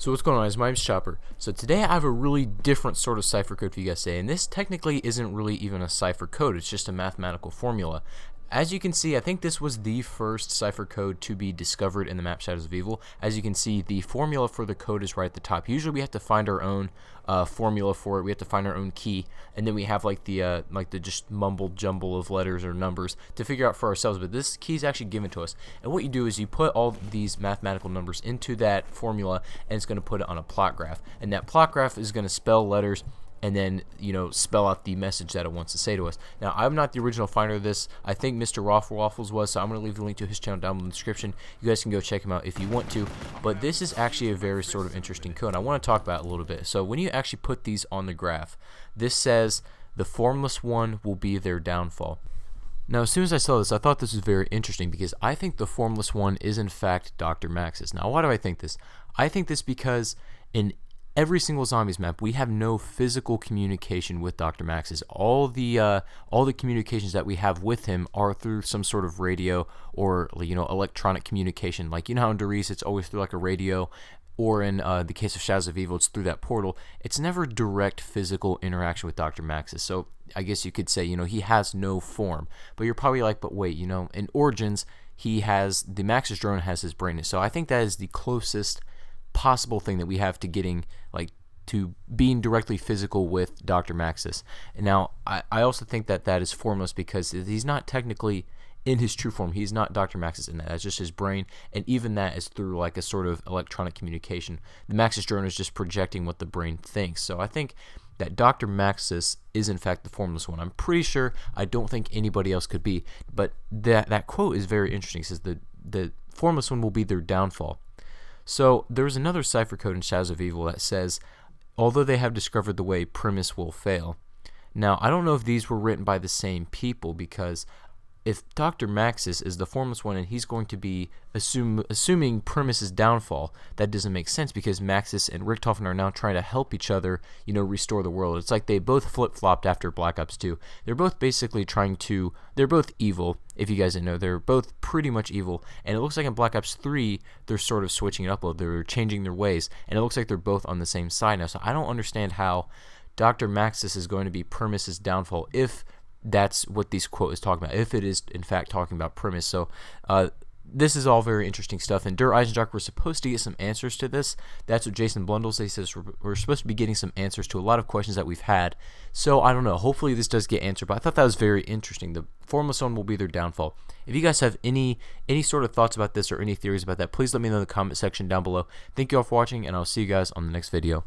So what's going on, guys? My name's Chopper. So today I have a really different sort of cipher code for you guys today, and this technically isn't really even a cipher code, it's just a mathematical formula. As you can see, I think this was the first cipher code to be discovered in the map Shadows of Evil. As you can see, the formula for the code is right at the top. Usually we have to find our own formula for it. We have to find our own key, and then we have like the just mumbled jumble of letters or numbers to figure out for ourselves. But this key is actually given to us, and what you do is you put all these mathematical numbers into that formula, and it's going to put it on a plot graph. And that plot graph is going to spell letters and then, spell out the message that it wants to say to us. Now, I'm not the original finder of this. I think MrRoflWaffles was, so I'm going to leave the link to his channel down in the description. You guys can go check him out if you want to. But this is actually a very sort of interesting code. I want to talk about it a little bit. So when you actually put these on the graph, this says the Formless One will be their downfall. Now, as soon as I saw this, I thought this was very interesting because I think the Formless One is in fact Dr. Max's. Now, why do I think this? I think this because in every single zombies map, we have no physical communication with Dr. Max's. All the communications that we have with him are through some sort of radio or electronic communication. Like how in Doris it's always through like a radio, or in the case of Shadows of Evil it's through that portal. It's never direct physical interaction with Dr. Max's. So I guess you could say he has no form. But you're probably like, but wait, in Origins the Max's drone has his brain. So I think that is the closest possible thing that we have to getting to being directly physical with Dr. Maxis. And now I also think that is formless because he's not technically in his true form. He's not Dr. Maxis in that. That's just his brain, and even that is through like a sort of electronic communication. The Maxis drone is just projecting what the brain thinks. So I think that Dr. Maxis is in fact the Formless One. I'm pretty sure. I don't think anybody else could be. But that quote is very interesting. It says the Formless One will be their downfall. So there's another cipher code in Shadows of Evil that says, although they have discovered the way, premise will fail. Now, I don't know if these were written by the same people, because if Dr. Maxis is the Formless One and he's going to be assuming Premis's downfall, that doesn't make sense, because Maxis and Richtofen are now trying to help each other, restore the world. It's like they both flip-flopped after Black Ops 2. They're both basically they're both evil, if you guys didn't know. They're both pretty much evil, and it looks like in Black Ops 3, they're sort of switching it up a little. They're changing their ways, and it looks like they're both on the same side now. So I don't understand how Dr. Maxis is going to be Premis's downfall if that's what this quote is talking about, if it is in fact talking about Premise. So this is all very interesting stuff, and Der Eisenjock, we're supposed to get some answers to this. That's what Jason Blundell says. He says we're supposed to be getting some answers to a lot of questions that we've had. So I don't know, hopefully this does get answered, but I thought that was very interesting. The Formless One will be their downfall. If you guys have any sort of thoughts about this or any theories about that, please let me know in the comment section down below. Thank you all for watching, and I'll see you guys on the next video.